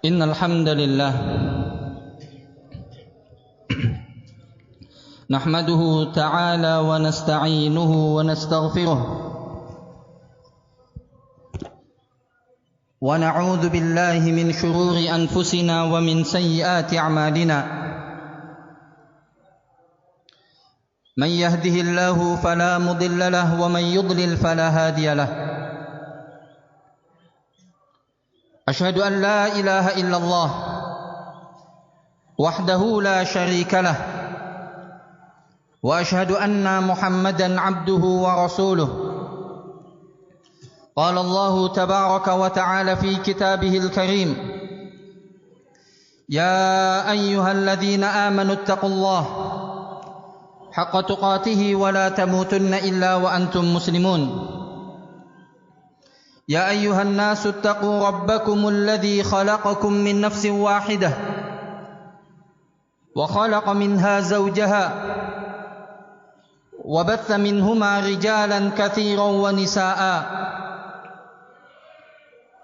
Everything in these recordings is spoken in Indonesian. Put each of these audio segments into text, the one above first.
إن الحمد لله نحمده تعالى ونستعينه ونستغفره ونعوذ بالله من شرور أنفسنا ومن سيئات أعمالنا من يهده الله فلا مضل له ومن يضلل فلا هادي له أشهد أن لا إله إلا الله وحده لا شريك له وأشهد أن محمدا عبده ورسوله قال الله تبارك وتعالى في كتابه الكريم يا أيها الذين آمنوا اتقوا الله حق تقاته ولا تموتن إلا وأنتم مسلمون يا أيها الناس اتقوا ربكم الذي خلقكم من نفس واحدة وخلق منها زوجها وبث منهما رجالا كثيرا ونساء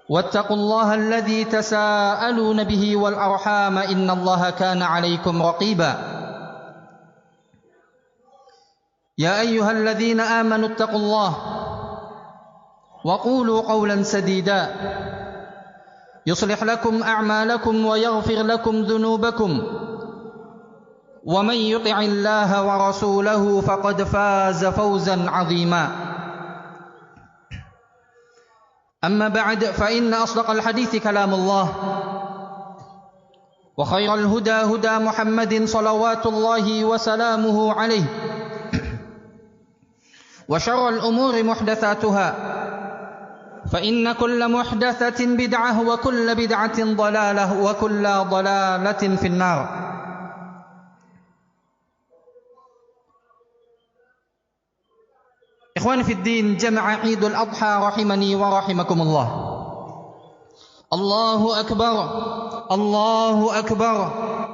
واتقوا الله الذي تساءلون به والأرحام إن الله كان عليكم رقيبا يا أيها الذين آمنوا اتقوا الله وقولوا قولا سديدا يصلح لكم أعمالكم ويغفر لكم ذنوبكم ومن يطع الله ورسوله فقد فاز فوزا عظيما أما بعد فإن أصدق الحديث كلام الله وخير الهدى هدى محمد صلوات الله وسلامه عليه وشر الأمور محدثاتها فإن كل محدثة بدعة وكل بدعة ضلالة وكل ضلالة في النار. إخواني في الدين جمع عيد الأضحى رحمني ورحمكم الله. الله أكبر الله أكبر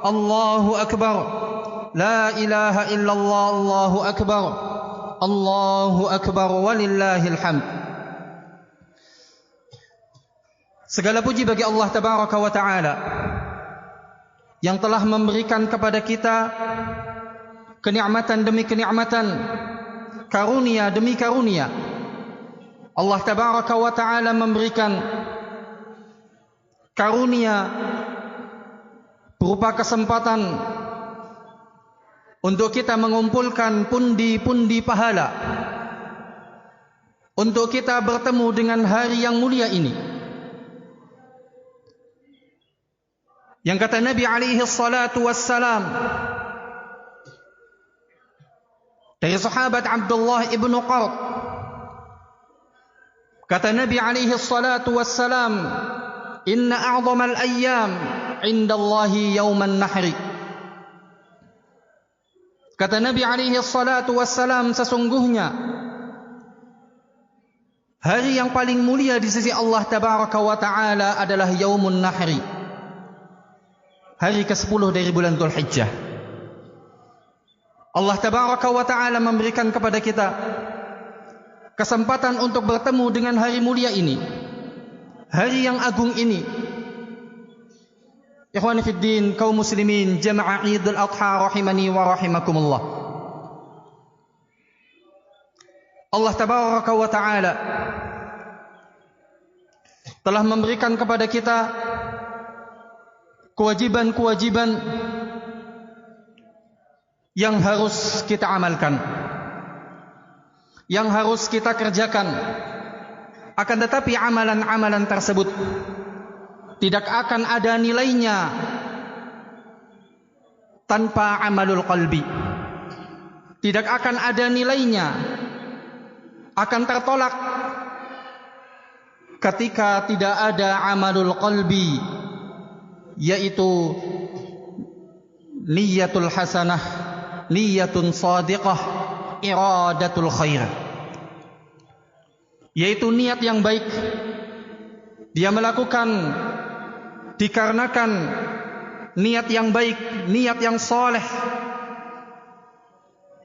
الله أكبر لا إله إلا الله الله أكبر الله أكبر ولله الحمد. Segala puji bagi Allah Tabaraka wa Ta'ala yang telah memberikan kepada kita kenikmatan demi kenikmatan, karunia demi karunia. Allah Tabaraka wa Ta'ala memberikan karunia berupa kesempatan untuk kita mengumpulkan pundi-pundi pahala, untuk kita bertemu dengan hari yang mulia ini. Yang kata Nabi alaihi salatu wassalam dari sahabat Abdullah ibnu Qard, kata Nabi alaihi salatu wassalam, inna a'zamal ayyam indallahi yauman nahri. Kata Nabi alaihi salatu wassalam, sesungguhnya hari yang paling mulia di sisi Allah Tabaraka wa Ta'ala adalah yaumun nahri, hari ke-10 dari bulan Dzulhijjah. Allah Tabaraka wa Ta'ala memberikan kepada kita kesempatan untuk bertemu dengan hari mulia ini, hari yang agung ini. Ikhwani fid din, kaum muslimin jamaah Idul Adha rahimani wa rahimakumullah. Allah Tabaraka wa Ta'ala telah memberikan kepada kita kewajiban-kewajiban yang harus kita amalkan, yang harus kita kerjakan. Akan tetapi amalan-amalan tersebut tidak akan ada nilainya tanpa amalul qalbi. Tidak akan ada nilainya, akan tertolak ketika tidak ada amalul qalbi, yaitu niyatul hasanah, niyatun sadiqah, iradatul khair, yaitu niat yang baik. Dia melakukan dikarenakan niat yang baik, niat yang saleh.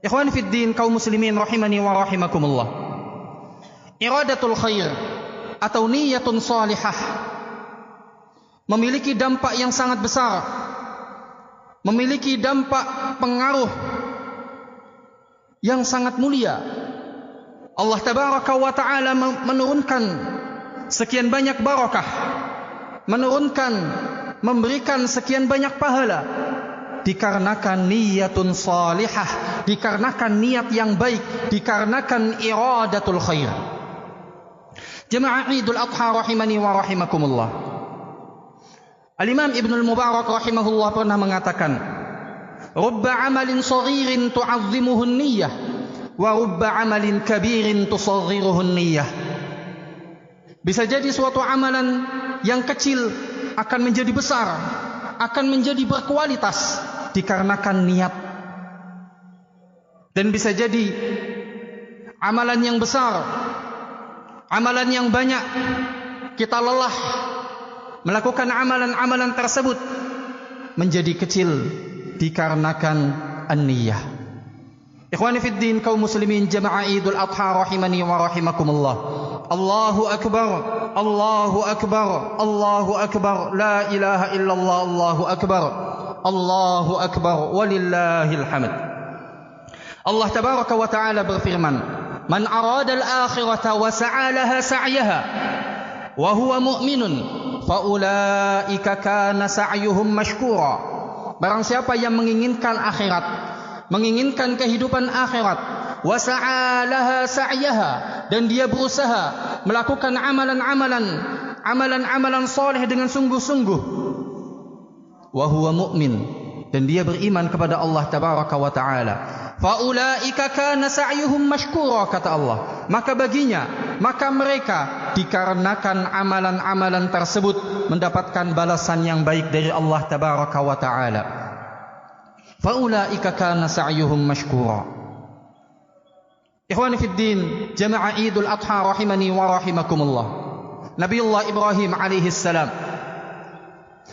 Ikhwan fid din, kaum muslimin rahimani wa rahimakumullah. Iradatul khair atau niyatun salihah memiliki dampak yang sangat besar, memiliki dampak pengaruh yang sangat mulia. Allah tabaraka wa ta'ala menurunkan sekian banyak barakah, memberikan sekian banyak pahala dikarenakan niyatun salihah, dikarenakan niat yang baik, dikarenakan iradatul khair. Jemaah Idul Adha rahimani wa rahimakumullah. Al-Imam Ibnul Mubarak rahimahullah pernah mengatakan, "Rubba amalin saghirin tu'azzimuhu an-niyyah wa rubba amalin kabirin tusaghiruhu an-niyyah." Bisa jadi suatu amalan yang kecil akan menjadi besar, akan menjadi berkualitas dikarenakan niat. Dan bisa jadi amalan yang besar, amalan yang banyak, kita lelah melakukan amalan-amalan tersebut, menjadi kecil dikarenakan an-niyah. Ikhwani fid din, kaum muslimin jamaah Idul Adha rahimani wa rahimakumullah. Allahu akbar, Allahu akbar, Allahu akbar, la ilaha illallah, Allahu akbar, Allahu akbar, walillahil hamd. Allah tabaraka wa ta'ala berfirman, "Man arada al-akhirata wa sa'a laha sa'yaha wa huwa mu'minun faulaika kana sa'yuhum mashkura." Barang siapa yang menginginkan akhirat, menginginkan kehidupan akhirat, wa sa'a laha sa'yaha, dan dia berusaha melakukan amalan-amalan saleh dengan sungguh-sungguh, wa huwa mu'min, dan dia beriman kepada Allah tabaraka wa ta'ala, faulaika kana sa'yuhum mashkura, kata Allah, maka mereka dikarenakan amalan-amalan tersebut mendapatkan balasan yang baik dari Allah tabaraka wa ta'ala. Faulaika kana sa'yuhum mashkura. Ikhwani fid din, jamaah Idul Adha rahimani wa rahimakumullah. Nabiullah Ibrahim alaihi salam,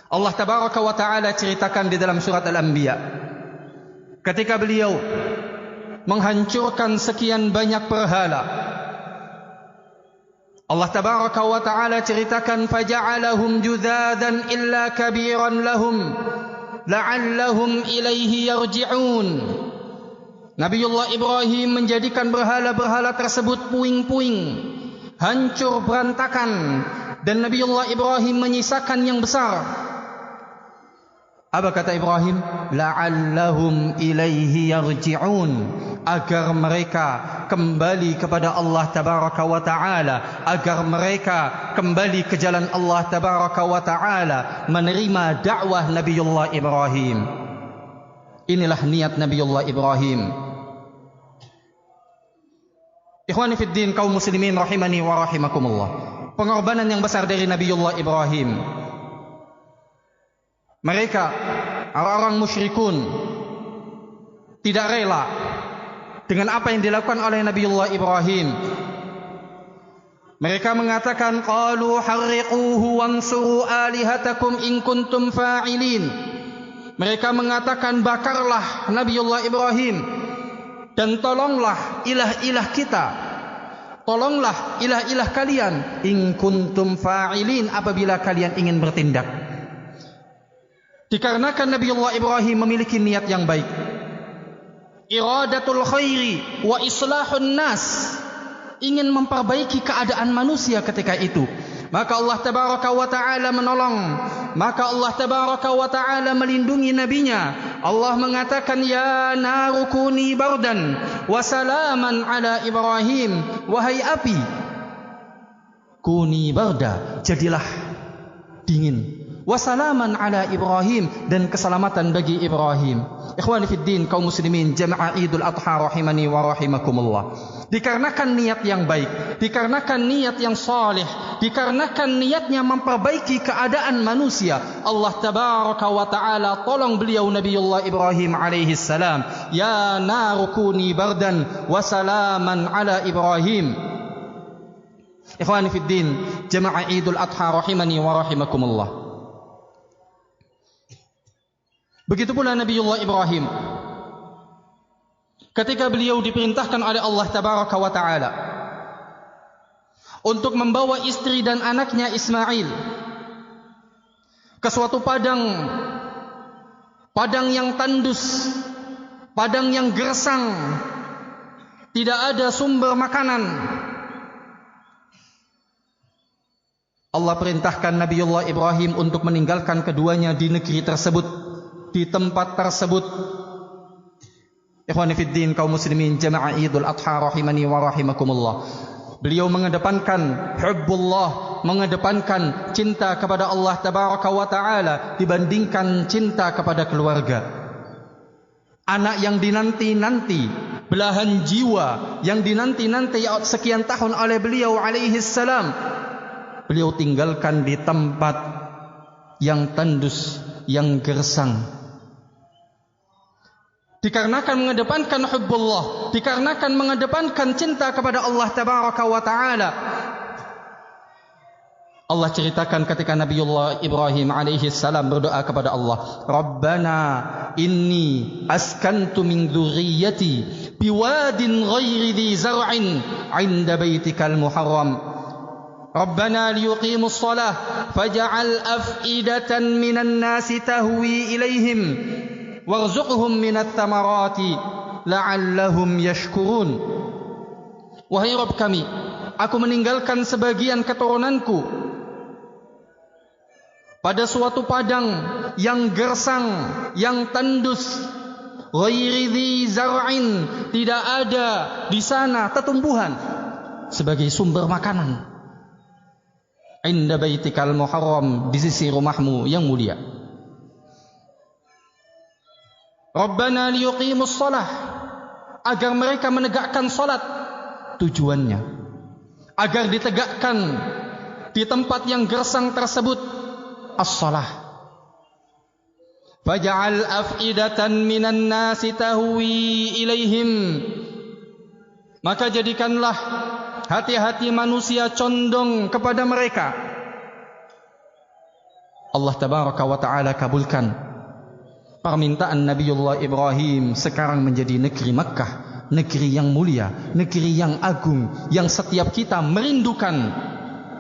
Allah tabaraka wa ta'ala ceritakan di dalam surat Al-Anbiya, ketika beliau menghancurkan sekian banyak berhala, Allah tabaraka wa ta'ala ceritakan, faja'alahum judzadan illa kabiran lahum la'allahum ilaihi yarji'un. Nabiullah Ibrahim menjadikan berhala-berhala tersebut puing-puing, hancur berantakan, dan Nabiullah Ibrahim menyisakan yang besar. Apa kata Ibrahim? La'allahum ilaihi yarji'un, agar mereka kembali kepada Allah tabaraka wa ta'ala, agar mereka kembali ke jalan Allah tabaraka wa ta'ala, menerima dakwah Nabiullah Ibrahim. Inilah niat Nabiullah Ibrahim. Ikhwani fid din, kaum muslimin rahimani wa rahimakumullah. Pengorbanan yang besar dari Nabiullah Ibrahim. Mereka, orang-orang musyrikun, tidak rela dengan apa yang dilakukan oleh Nabiullah Ibrahim. Mereka mengatakan, qalu harriquhu wansuru alihatakum in kuntum fa'ilin. Mereka mengatakan, bakarlah Nabiullah Ibrahim dan tolonglah ilah-ilah kita, tolonglah ilah-ilah kalian, in kuntum fa'ilin, apabila kalian ingin bertindak. Dikarenakan Nabiullah Ibrahim memiliki niat yang baik, iradatul khairi wa islahun nas, ingin memperbaiki keadaan manusia ketika itu, maka Allah tabaraka wa ta'ala menolong, maka Allah tabaraka wa ta'ala melindungi nabinya. Allah mengatakan, ya naru kuni bardan wa salaman ala Ibrahim, wahai api, kuni barda, jadilah dingin, wasalaman ala Ibrahim, dan keselamatan bagi Ibrahim. Ikhwani fid din, kaum muslimin jamaah Idul Adha rahimani wa rahimakumullah. Dikarenakan niat yang baik, dikarenakan niat yang saleh, dikarenakan niatnya memperbaiki keadaan manusia, Allah tabaraka wa ta'ala tolong beliau Nabiullah Ibrahim alaihi salam. Ya naru kuni bardan wasalaman ala Ibrahim. Ikhwani fid din jamaah Idul Adha rahimani wa rahimakumullah. Begitu pula Nabiullah Ibrahim, ketika beliau diperintahkan oleh Allah tabaraka wa ta'ala untuk membawa istri dan anaknya Ismail ke suatu padang yang tandus, padang yang gersang, tidak ada sumber makanan. Allah perintahkan Nabiullah Ibrahim untuk meninggalkan keduanya di negeri tersebut, di tempat tersebut. Ikhwani fiddin, kaum muslimin jamaah Idul Adha rahimani wa rahimakumullah. Beliau mengedepankan hubbullah, mengedepankan cinta kepada Allah tabaraka wa taala dibandingkan cinta kepada keluarga. Anak yang dinanti-nanti, belahan jiwa yang dinanti-nanti sekian tahun oleh beliau alaihi salam, beliau tinggalkan di tempat yang tandus, yang gersang. Dikarenakan mengedepankan hubbullah, dikarenakan mengedepankan cinta kepada Allah tabaraka wa taala. Allah ceritakan ketika Nabiullah Ibrahim alaihi salam berdoa kepada Allah, Rabbana inni askantu min dzurriyyati biwadin ghairi dzi zar'in 'inda baitikal muharram. Rabbana liyuqimus shalah faj'al af'idatan minan nasi tahwi ilaihim warzuqhum minat thamarati la'allahum yashkurun. Wahai Rabb kami, aku meninggalkan sebagian keturunanku pada suatu padang yang gersang, yang tandus, ghairi dzi zar'in, tidak ada di sana tetumbuhan sebagai sumber makanan. Inda baitikal muharram, di sisi rumahmu yang mulia. Rabbana liyuqimus shalah, agar mereka menegakkan salat. Tujuannya agar ditegakkan di tempat yang gersang tersebut as-shalah. Faj'al af'idatan minan nasi tahwi ilaihim, maka jadikanlah hati-hati manusia condong kepada mereka. Allah tabaraka wa taala kabulkan permintaan Nabiullah Ibrahim sekarang menjadi negeri Makkah, negeri yang mulia, negeri yang agung, yang setiap kita merindukan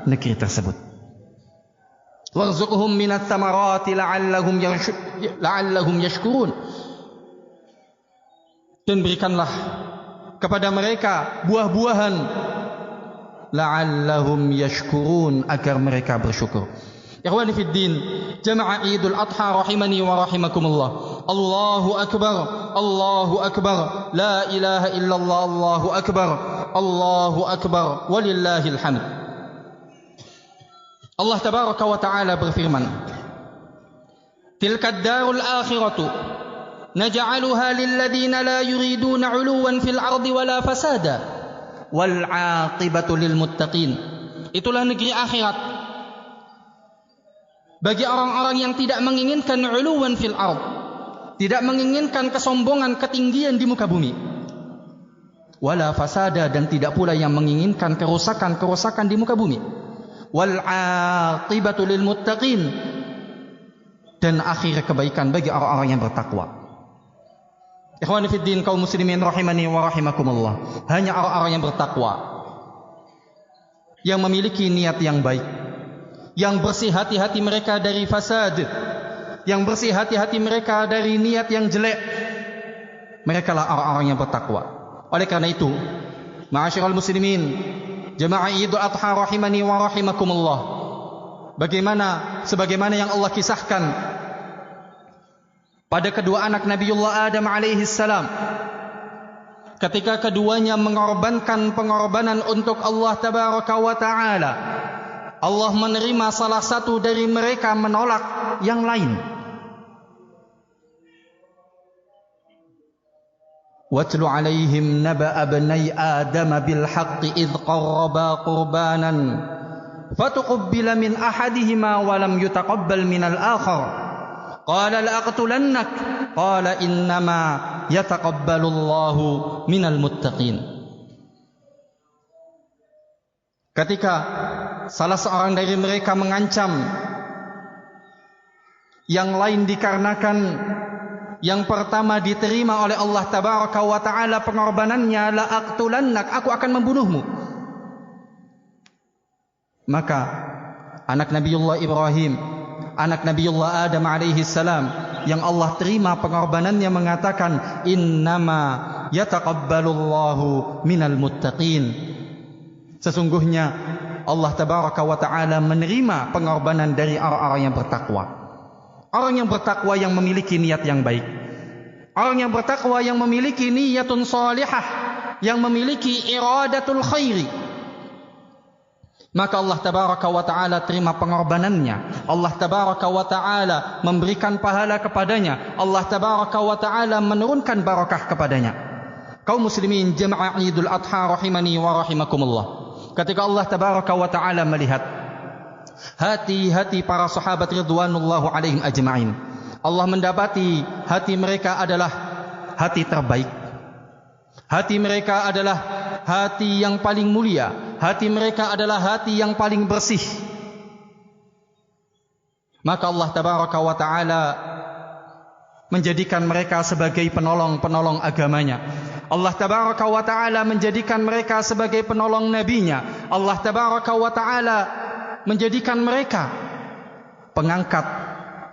negeri tersebut. Warzuqhum minat thamarati la'allahum yashkurun, dan berikanlah kepada mereka buah-buahan la'allahum yashkurun, agar mereka bersyukur. Ikhwani fid din, jamaah Idul Adha rahimani wa rahimakumullah. Allahu akbar, Allahu akbar, la ilaha illallah, Allahu akbar, Allahu akbar, walillahil hamd. Allah tabaraka wa taala berfirman, tilka ad-darul akhiratu naj'aluha lil ladzina la yuriduna 'uluwan fil ardi wala fasada wal 'aqibatu lil muttaqin. Itulah negeri akhirat bagi orang-orang yang tidak menginginkan 'uluwan fil ard, tidak menginginkan kesombongan, ketinggian di muka bumi, wala fasada, dan tidak pula yang menginginkan kerusakan di muka bumi, wal 'aqibatu lil muttaqin, dan akhir kebaikan bagi orang-orang yang bertakwa. Ikhwani fid din, kaum muslimin rahimani wa rahimakumullah, hanya orang-orang yang bertakwa, yang memiliki niat yang baik, yang bersih hati-hati mereka dari fasad, yang bersih hati-hati mereka dari niat yang jelek, mereka lah orang-orang yang bertakwa. Oleh karena itu, ma'asyiral muslimin, jamaah Idul Adha rahimani wa rahimakumullah, sebagaimana yang Allah kisahkan pada kedua anak Nabiullah Adam alaihi salam, ketika keduanya mengorbankan pengorbanan untuk Allah tabaraka wa taala, Allah menerima salah satu dari mereka, menolak yang lain. Watlu alaihim naba'a bnai Adam bil haqqi idh qarraba qurbanan fatuqabbala min ahadihima wa lam yutaqabbal min al-akhar qala la'aqtulannak qala innama yataqabbalu Allahu minal muttaqin. Ketika salah seorang dari mereka mengancam yang lain dikarenakan yang pertama diterima oleh Allah tabaraka wa taala pengorbanannya, la aqtulannak, aku akan membunuhmu. Maka anak Nabiullah Ibrahim anak Nabiullah Adam alaihi salam, yang Allah terima pengorbanannya, mengatakan innama yataqabbalullahu minal muttaqin. Sesungguhnya Allah tabaraka wa taala menerima pengorbanan dari orang-orang yang bertakwa. Orang yang bertakwa yang memiliki niat yang baik. Orang yang bertakwa yang memiliki niyatun salihah, yang memiliki iradatul khairi, maka Allah tabaraka wa ta'ala terima pengorbanannya. Allah tabaraka wa ta'ala memberikan pahala kepadanya. Allah tabaraka wa ta'ala menurunkan barakah kepadanya. Kaum muslimin jamaah Idul Adha rahimani wa rahimakumullah. Ketika Allah tabaraka wa ta'ala melihat hati-hati para sahabat ridwanullahu alaihim ajma'in, Allah mendapati hati mereka adalah hati terbaik. Hati mereka adalah hati yang paling mulia. Hati mereka adalah hati yang paling bersih. Maka Allah tabaraka wa ta'ala menjadikan mereka sebagai penolong-penolong agamanya. Allah tabaraka wa ta'ala menjadikan mereka sebagai penolong nabinya. Allah tabaraka wa ta'ala menjadikan mereka pengangkat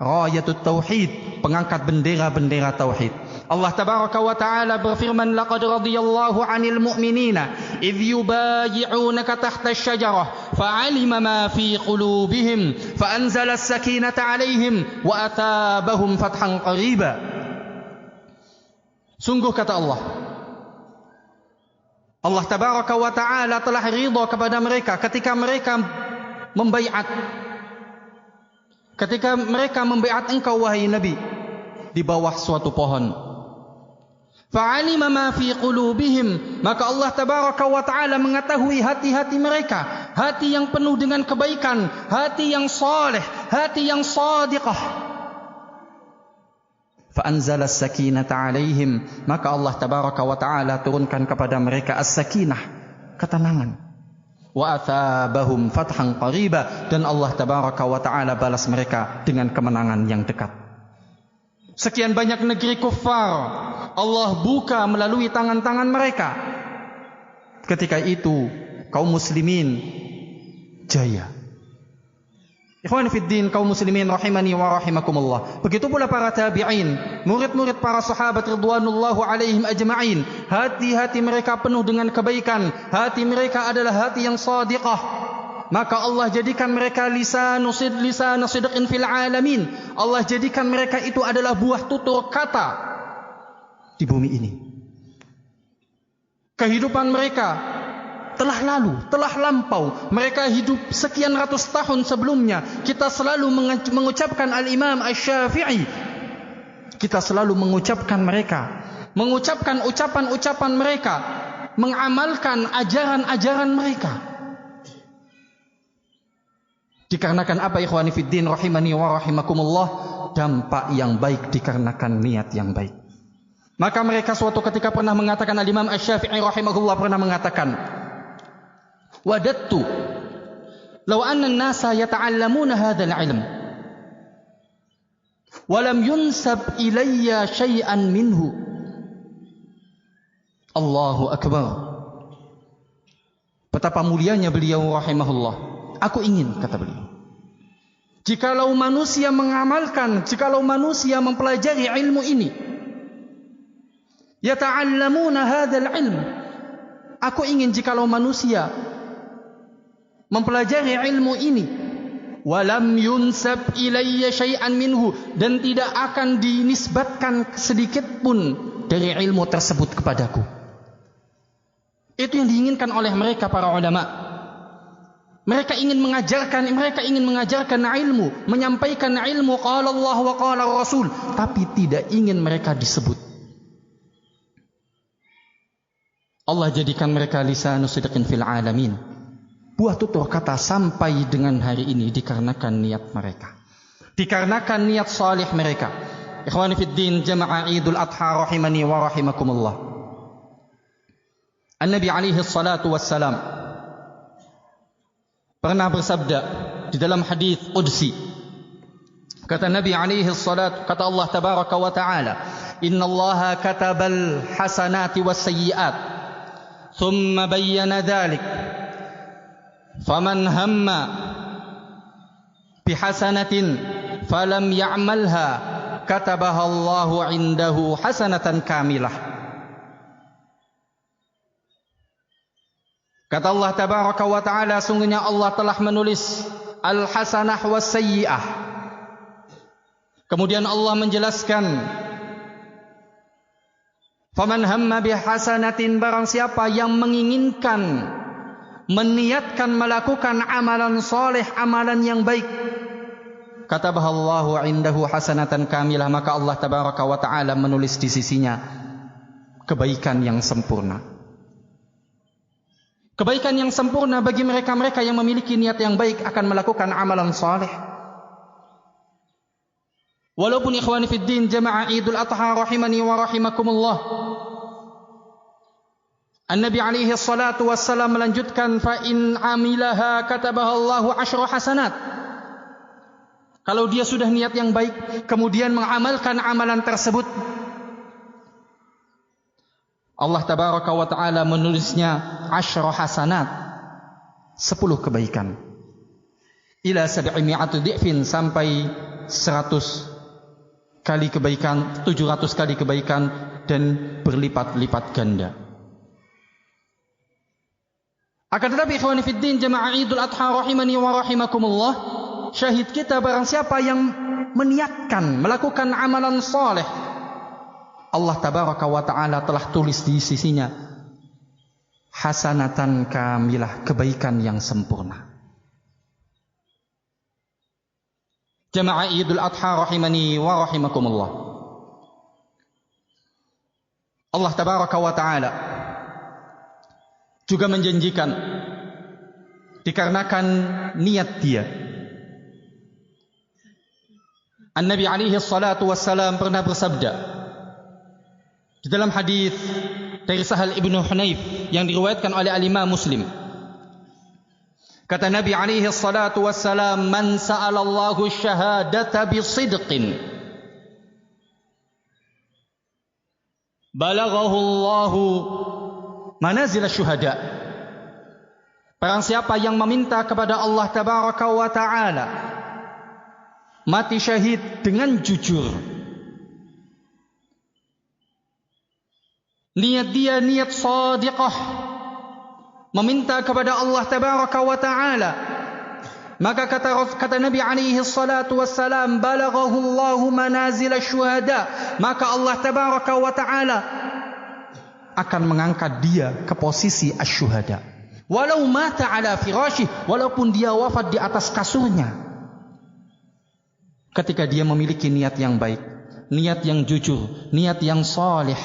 rayatut tauhid, pengangkat bendera-bendera tauhid. Allah tabaraka wa ta'ala berfirman, laqad radiyallahu 'anil mu'minina idh yubayi'unaka tahta asy-syajarah fa'alima ma fi qulubihim fa'anzala as-sakinata 'alaihim wa atabahum fathan qariba. Sungguh kata Allah, Allah tabaraka wa ta'ala telah ridha kepada mereka ketika mereka membaiat, ketika mereka membaiat engkau wahai Nabi di bawah suatu pohon. Fa'alima ma fi qulubihim, maka Allah tabaraka wa ta'ala mengetahui hati-hati mereka, hati yang penuh dengan kebaikan, hati yang saleh, hati yang shadiqah. Fa'anzala as-sakinata 'alaihim, maka Allah tabaraka wa ta'ala turunkan kepada mereka as-sakinah, ketenangan. Wa athabahum fathan qariba, dan Allah tabaraka wa ta'ala balas mereka dengan kemenangan yang dekat. Sekian banyak negeri kufar Allah buka melalui tangan-tangan mereka. Ketika itu kaum muslimin jaya. Ikhwan fiddin, kaum muslimin rahimani wa rahimakumullah. Begitu pula para tabi'in, murid-murid para sahabat ridwanullahu alaihim ajma'in. Hati-hati mereka penuh dengan kebaikan. Hati mereka adalah hati yang shadiqah. Maka Allah jadikan mereka lisanu sidqin fil alamin. Allah jadikan mereka itu adalah buah tutur kata di bumi ini. Kehidupan mereka telah lalu, telah lampau. Mereka hidup sekian ratus tahun sebelumnya. Kita selalu mengucapkan Al-Imam Asy-Syafi'i. Kita selalu mengucapkan mereka, mengucapkan ucapan-ucapan mereka, mengamalkan ajaran-ajaran mereka. Dikarenakan apa ikhwani fiddin rahimani wa rahimakumullah? Dampak yang baik dikarenakan niat yang baik. Maka mereka suatu ketika pernah mengatakan, Al-Imam Asy-Syafi'i rahimahullah pernah mengatakan, wadattu law anna an-nasa yata'allamuna hadzal ilm wa lam yunsab ilayya syai'an minhu. Allahu akbar. Betapa mulianya beliau rahimahullah. Aku ingin, kata beliau, jikalau manusia mengamalkan, jikalau manusia mempelajari ilmu ini, yata'allamuna hadzal ilm, aku ingin jikalau manusia mempelajari ilmu ini, walam yunsab ilayya syai'an minhu, dan tidak akan dinisbatkan sedikit pun dari ilmu tersebut kepadaku. Itu yang diinginkan oleh mereka para ulama. Mereka ingin mengajarkan ilmu, menyampaikan ilmu qala Allah wa qala Rasul, tapi tidak ingin mereka disebut. Allah jadikan mereka lisanu sidqin fil alamin, buah tutur kata sampai dengan hari ini dikarenakan niat mereka, dikarenakan niat salih mereka. Ikhwani fid din jamaah Idul Adha rahimani wa rahimakumullah. An-Nabi alaihi salatu wassalam pernah bersabda di dalam hadis qudsi. Kata Nabi alaihi salat, kata Allah tabaraka wa taala, innallaha katabal hasanati was sayyiat thumma bayyana dhalik faman hamma bihasanatin falam ya'malha katabaha Allahu 'indahu hasanatan kamilah. Kata Allah tabaraka wa ta'ala, sungguhnya Allah telah menulis al-hasanah was sayyi'ah. Kemudian Allah menjelaskan, faman hamma bihasanatin, barang siapa yang menginginkan, meniatkan melakukan amalan soleh, amalan yang baik, katabahallahu indahu hasanatan kamilah, maka Allah tabaraka wa ta'ala menulis di sisinya kebaikan yang sempurna. Kebaikan yang sempurna bagi mereka-mereka yang memiliki niat yang baik akan melakukan amalan soleh. Walaupun ikhwani fiddin jamaah Idul Adha rahimani wa rahimakumullah, An-Nabi alaihi salatu wassalam melanjutkan, fa in amilaha katabaha Allahu 10 hasanat. Kalau dia sudah niat yang baik kemudian mengamalkan amalan tersebut, Allah tabaraka wa taala menulisnya 10 hasanat, 10 kebaikan, ila 700 dhifin, sampai 100 kali kebaikan, 700 kali kebaikan, dan berlipat-lipat ganda. Akan tetapi ikhwani fiddin jamaah Idul Adha rahimani wa rahimakumullah, syahid kita barang siapa yang meniatkan melakukan amalan saleh, Allah tabaraka wa ta'ala telah tulis di sisinya hasanatan kamilah, kebaikan yang sempurna. Jamaah Idul Adha rahimani wa rahimakumullah, Allah tabaraka wa ta'ala juga menjanjikan, dikarenakan niat dia, An-Nabi alaihi salatu wassalam pernah bersabda di dalam hadis dari Sahal ibnu Hunayf yang diriwayatkan oleh Al-Imam Muslim. Kata Nabi alaihi salatu wassalam, man sa'alallahu syahadata bisidqin balaghahu Allahu manazil syuhada. Barang siapa yang meminta kepada Allah tabaraka wa ta'ala mati syahid dengan jujur, niat dia niat shadiqah, meminta kepada Allah tabaraka wa ta'ala, maka kata Nabi alaihi salatu wassalam, balaghahu Allahu manazil syuhada, maka Allah tabaraka wa ta'ala akan mengangkat dia ke posisi asy-syuhada, walau mata ala firasyih, walaupun dia wafat di atas kasurnya, ketika dia memiliki niat yang baik, niat yang jujur, niat yang salih,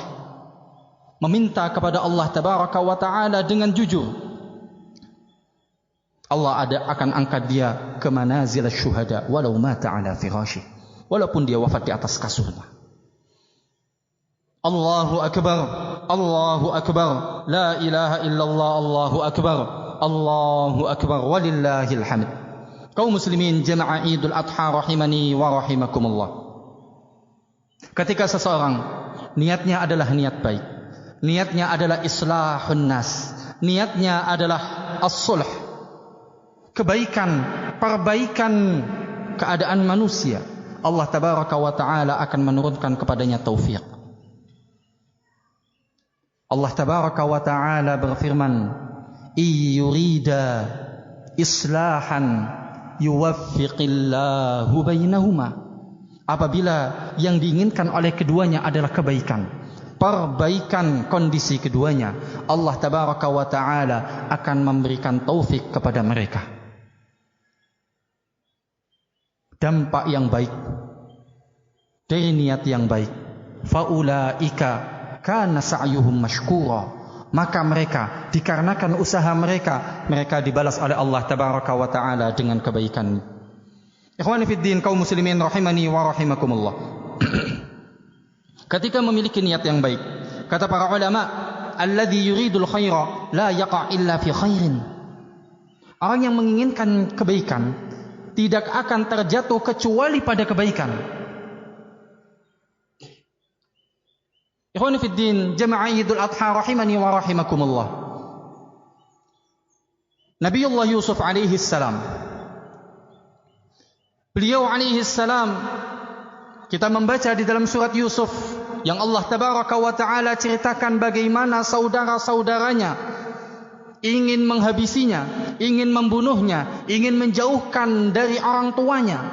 meminta kepada Allah tabaraka wa ta'ala dengan jujur, Allah akan angkat dia ke manazil asy-syuhada walau mata ala firasyih, walaupun dia wafat di atas kasurnya. Allahu akbar, Allahu akbar, la ilaha illallah, Allahu akbar, Allahu akbar, walillahil hamd. Kaum muslimin jamaah Idul Adha rahimani wa rahimakumullah, ketika seseorang niatnya adalah niat baik, niatnya adalah islahun nas, niatnya adalah as-sulh, kebaikan, perbaikan keadaan manusia, Allah tabaraka wa ta'ala akan menurunkan kepadanya taufik. Allah tabaraka wa ta'ala berfirman, iyurida islahan yuwaffiqillahu bainahuma. Apabila yang diinginkan oleh keduanya adalah kebaikan, perbaikan kondisi keduanya, Allah tabaraka wa ta'ala akan memberikan taufik kepada mereka. Dampak yang baik dari niat yang baik, faulaika kana sa'yuhum mashkura, maka mereka dikarenakan usaha mereka dibalas oleh Allah tabaraka wa ta'ala dengan kebaikan. Ikhwani fiddin kaum muslimin rahimani wa rahimakumullah, ketika memiliki niat yang baik, kata para ulama, alladzi yuridul khaira la yaqa illa fi khairin, orang yang menginginkan kebaikan tidak akan terjatuh kecuali pada kebaikan. Ikhwani fiddin jamaah Idul Adha rahimani wa rahimakumullah, Nabiullah Yusuf alaihi salam Beliau alaihi salam, kita membaca di dalam surat Yusuf yang Allah tabaraka wa ta'ala ceritakan bagaimana saudara-saudaranya ingin menghabisinya, ingin membunuhnya, ingin menjauhkan dari orang tuanya.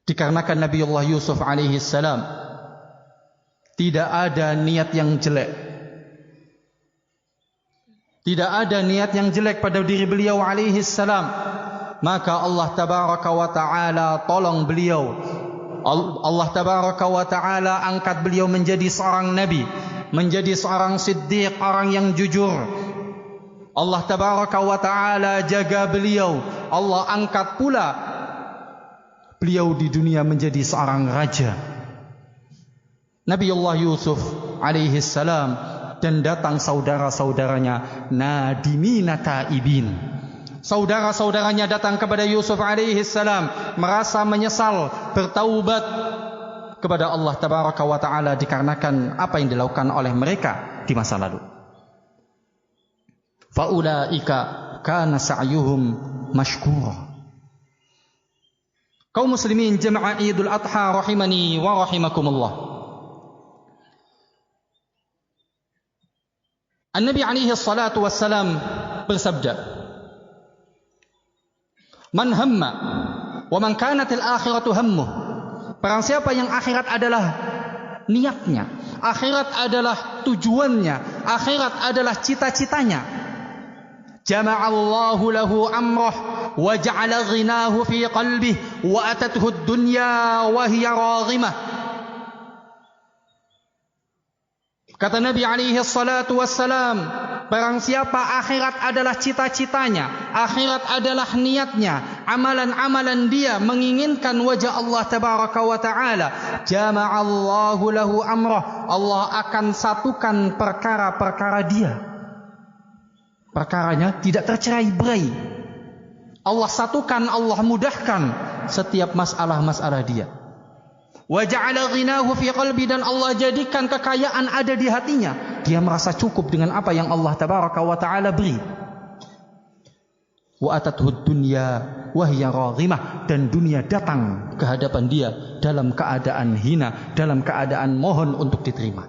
Dikarenakan Nabiullah Yusuf alaihi salam tidak ada niat yang jelek. Tidak ada niat yang jelek pada diri beliau alaihi salam. Maka Allah tabaraka wa ta'ala tolong beliau. Allah tabaraka wa ta'ala angkat beliau menjadi seorang nabi, menjadi seorang siddiq, orang yang jujur. Allah tabaraka wa ta'ala jaga beliau. Allah angkat pula beliau di dunia menjadi seorang raja. Nabiullah Yusuf alaihi salam, dan datang saudara-saudaranya nadimina taibin. Saudara-saudaranya datang kepada Yusuf alaihi salam merasa menyesal, bertaubat kepada Allah tabaraka wa ta'ala dikarenakan apa yang dilakukan oleh mereka di masa lalu. Faulaika kana sa'yuhum mashkura. Kaum muslimin jamaah Idul Adha rahimani wa rahimakumullah. An-Nabi alaihi salatu wassalam bersabda, Man hamma wa man kanatil akhiratu hammuh. Barang siapa yang akhirat adalah niatnya, akhirat adalah tujuannya, akhirat adalah cita-citanya, jama'allahu lahu amrah wa ja'ala ghinahu fi qalbihi wa atathu ad-dunya wa hiya raghimah. Kata Nabi alaihi salatu wassalam, barang siapa akhirat adalah cita-citanya, akhirat adalah niatnya, amalan-amalan dia menginginkan wajah Allah tabaraka wa ta'ala, jama'allahu lahu amrah, Allah akan satukan perkara-perkara dia. Perkaranya tidak tercerai-berai. Allah satukan, Allah mudahkan setiap masalah-masalah dia. Wa ja'ala ghinahu fi qalbi, dan Allah jadikan kekayaan ada di hatinya. Dia merasa cukup dengan apa yang Allah tabaraka wa ta'ala beri. Wa atathu dunya wa hiya raghimah, dan dunia datang ke hadapan dia dalam keadaan hina, dalam keadaan mohon untuk diterima.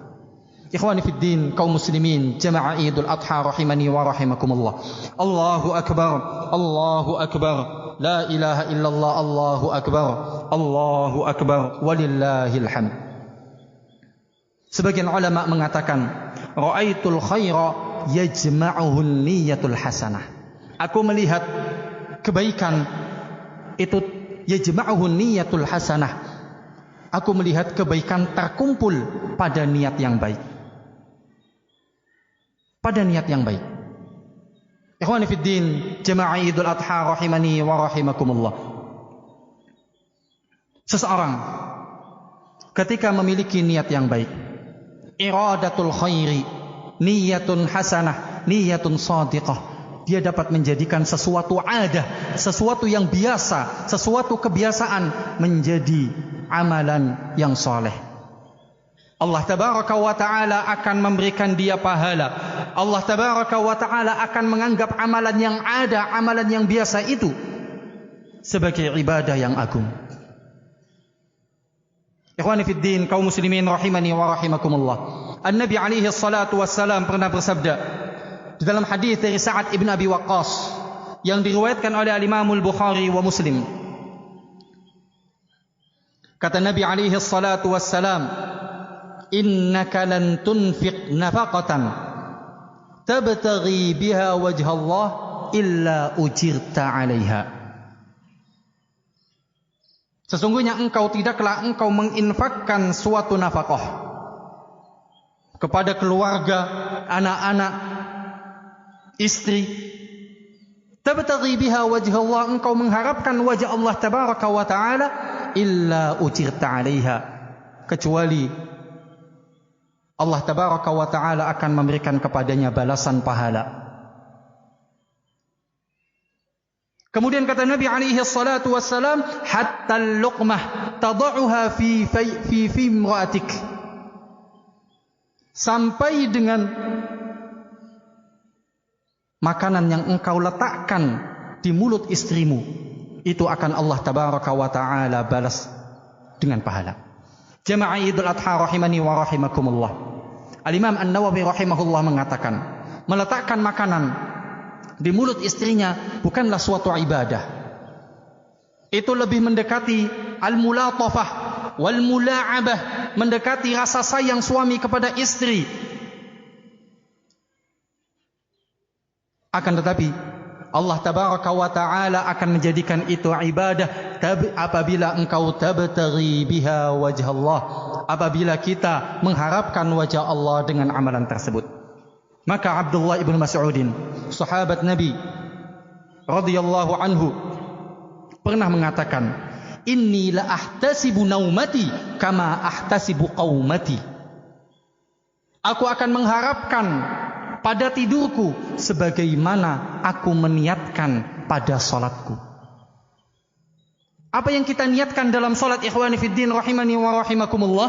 Ikhwani fid din, kaum muslimin jamaah Idul Adha rahimani wa rahimakumullah. Allahu akbar, Allahu akbar. La ilaha illallah, Allahu akbar, Allahu akbar, walillahil hamd. Sebagian ulama mengatakan, ra'aitul khaira yajma'uhu niyatul hasanah. Aku melihat kebaikan itu yajma'uhu niyatul hasanah. Aku melihat kebaikan terkumpul pada niat yang baik. Pada niat yang baik. Ikhwani fid din, jamaah Idul Adha rahimani wa rahimakumullah. Seseorang ketika memiliki niat yang baik, iradatul khairi, niyatun hasanah, niyatun shadiqah, dia dapat menjadikan sesuatu adah, sesuatu yang biasa, sesuatu kebiasaan menjadi amalan yang soleh. Allah tabaraka wa ta'ala akan memberikan dia pahala. Allah tabaraka wa ta'ala akan menganggap amalan yang ada, amalan yang biasa itu sebagai ibadah yang agung. Ikhwani fid din, kaum muslimin rahimani wa rahimakumullah. An-Nabi alaihi salatu wassalam pernah bersabda di dalam hadis dari Sa'ad ibn Abi Waqqas yang diriwayatkan oleh Al-Imam Al-Bukhari wa Muslim. Kata Nabi alaihi salatu wassalam, innaka lan tunfiq nafaqatan tabtaghi biha wajha Allah illa ujirta 'alaiha. Sesungguhnya tidaklah engkau menginfakkan suatu nafkah kepada keluarga, anak-anak, istri, tabtaghi biha wajha Allah, engkau mengharapkan wajah Allah tabaraka wa ta'ala, illa ujirta 'alaiha, kecuali Allah tabaraka wa ta'ala akan memberikan kepadanya balasan pahala. Kemudian kata Nabi alaihi salatu wassalam, hatta al-luqmah tada'uha fi imra'atik, sampai dengan makanan yang engkau letakkan di mulut istrimu, itu akan Allah tabaraka wa ta'ala balas dengan pahala. Jamaah Idul Adha rahimani wa rahimakumullah. Al-Imam An-Nawawi rahimahullah mengatakan, meletakkan makanan di mulut istrinya bukanlah suatu ibadah. Itu lebih mendekati al-mulatafah wal mula'abah, mendekati rasa sayang suami kepada istri. Akan tetapi Allah tabaraka wa ta'ala akan menjadikan itu ibadah apabila engkau tabtaghi biha wajh Allah, apabila kita mengharapkan wajah Allah dengan amalan tersebut. Maka Abdullah ibn Mas'udin, sahabat Nabi radhiyallahu anhu, pernah mengatakan, inni la ahtasibu naumati kama ahtasibu qaumati. Aku akan mengharapkan pada tidurku sebagaimana aku meniatkan pada salatku. Apa yang kita niatkan dalam salat, ikhwani fiddin rahimani wa rahimakumullah?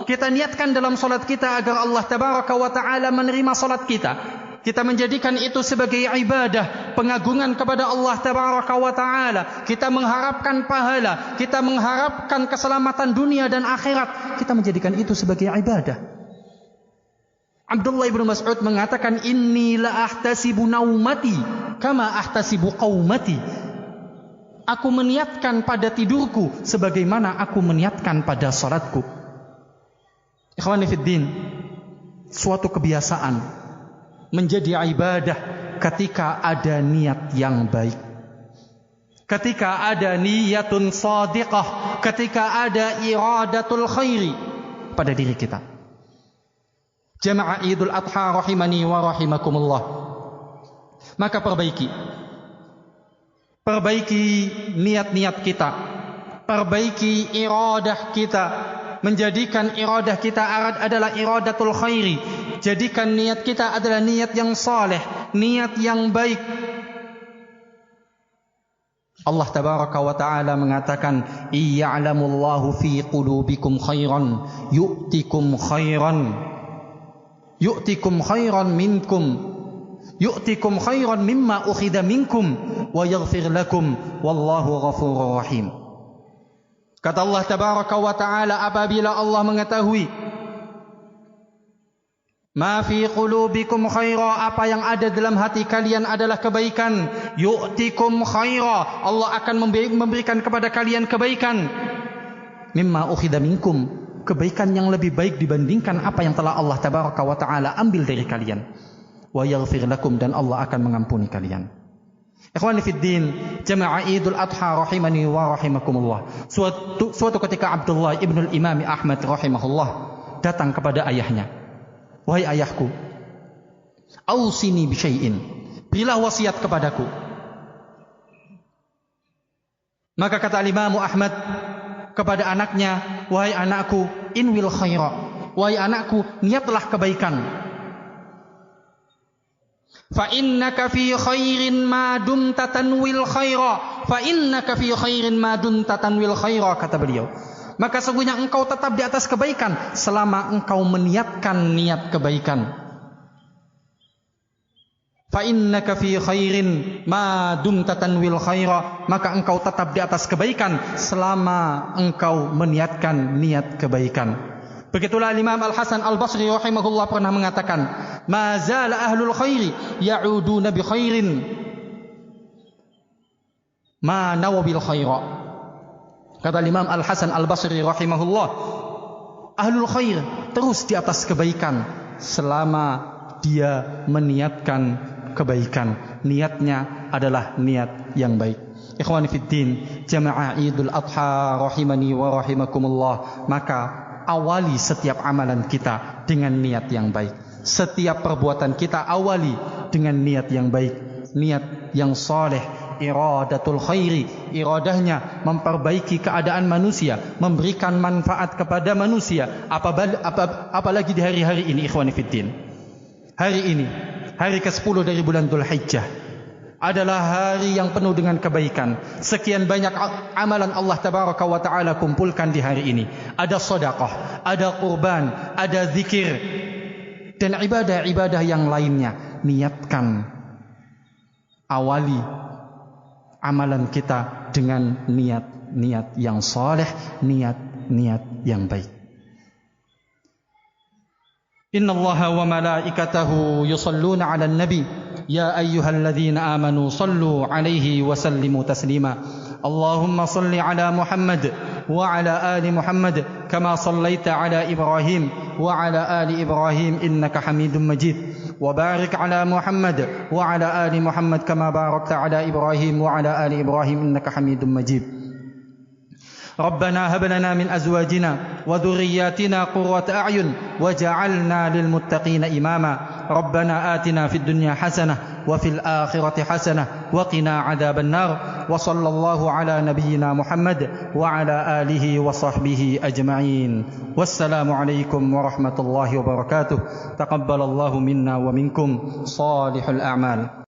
Kita niatkan dalam salat kita agar Allah tabaraka wa ta'ala menerima salat kita. Kita menjadikan itu sebagai ibadah, pengagungan kepada Allah tabaraka wa ta'ala. Kita mengharapkan pahala, kita mengharapkan keselamatan dunia dan akhirat. Kita menjadikan itu sebagai ibadah. Abdullah ibn Mas'ud mengatakan, inni la ahtasibu naumati kama ahtasibu qaumati. Aku meniatkan pada tidurku sebagaimana aku meniatkan pada salatku. Ikhwani fiddin, suatu kebiasaan menjadi ibadah ketika ada niat yang baik, ketika ada niyatun shadiqah, ketika ada iradatul khairi pada diri kita. Jamaah Idul Adha rahimani wa rahimakumullah. Maka perbaiki niat-niat kita, perbaiki iradah kita, menjadikan iradah kita adalah iradatul khairi. Jadikan niat kita adalah niat yang saleh, niat yang baik. Allah tabaraka wa ta'ala mengatakan, iya'lamullahu fi qulubikum khairan yu'tikum khairan minkum, yu'tikum khairan mimma ukhidha minkum wa yaghfir lakum wallahu ghafurur rahim. Kata Allah tabaraka wa ta'ala, apabila Allah mengetahui ma fi qulubikum khaira, apa yang ada dalam hati kalian adalah kebaikan, yu'tikum khaira, Allah akan memberikan kepada kalian kebaikan, mimma ukhidha minkum, kebaikan yang lebih baik dibandingkan apa yang telah Allah tabaraka wa ta'ala ambil dari kalian. Wa yaghfir lakum, dan Allah akan mengampuni kalian. Ikhwani fiddin, jamaah Idul Adha rahimani wa rahimakumullah. Suatu ketika Abdullah ibn al-Imam Ahmad rahimahullah datang kepada ayahnya. Wahai ayahku, ausini bi syai'in, berilah wasiat kepadaku. Maka kata Imam Ahmad kepada anaknya, wahai anakku, inwil khaira, wahai anakku, niatlah kebaikan. Fa innaka fi khairin ma dumta tanwil khaira, fa innaka fi khairin ma dumta tanwil khaira, kata beliau. Maka sesungguhnya engkau tetap di atas kebaikan selama engkau meniatkan niat kebaikan. Fa innaka fi khairin ma dumta tanwil khaira, maka engkau tetap di atas kebaikan selama engkau meniatkan niat kebaikan. Begitulah Imam Al-Hasan Al-Basri rahimahullah pernah mengatakan, ma zala ahlul khairi ya'uduna bi khairin ma nawabil khaira. Kata Imam Al-Hasan Al-Basri rahimahullah, ahlul khair terus di atas kebaikan selama dia meniatkan kebaikan. Niatnya adalah niat yang baik. Ikhwani fiddin, jamaah Idul Adha rahimani wa rahimakumullah. Maka awali setiap amalan kita dengan niat yang baik. Setiap perbuatan kita awali dengan niat yang baik, niat yang saleh, iradatul khairi. Iradahnya memperbaiki keadaan manusia, memberikan manfaat kepada manusia. Apalagi di hari-hari ini, ikhwani fiddin. Hari ini, hari ke-10 dari bulan Dzulhijjah, adalah hari yang penuh dengan kebaikan. Sekian banyak amalan Allah tabaraka wa ta'ala kumpulkan di hari ini. Ada sedekah, ada kurban, ada zikir, dan ibadah-ibadah yang lainnya. Niatkan, awali amalan kita dengan niat-niat yang saleh, niat-niat yang baik. Inna Allaha wa malaikatahu yusalluna 'alan nabi ya ayyuhalladzina amanu sallu 'alaihi wa sallimu taslima. Allahumma salli 'ala Muhammad wa 'ala ali Muhammad kama sallaita 'ala Ibrahim wa 'ala ali Ibrahim innaka Hamidum Majid. Wa barik 'ala Muhammad wa 'ala ali Muhammad kama barakta 'ala Ibrahim wa 'ala ali Ibrahim innaka Hamidum Majid. ربنا هب لنا من أزواجنا وذرياتنا قرة أعين وجعلنا للمتقين إماما ربنا آتنا في الدنيا حسنة وفي الآخرة حسنة وقنا عذاب النار وصلى الله على نبينا محمد وعلى آله وصحبه أجمعين والسلام عليكم ورحمة الله وبركاته تقبل الله منا ومنكم صالح الأعمال.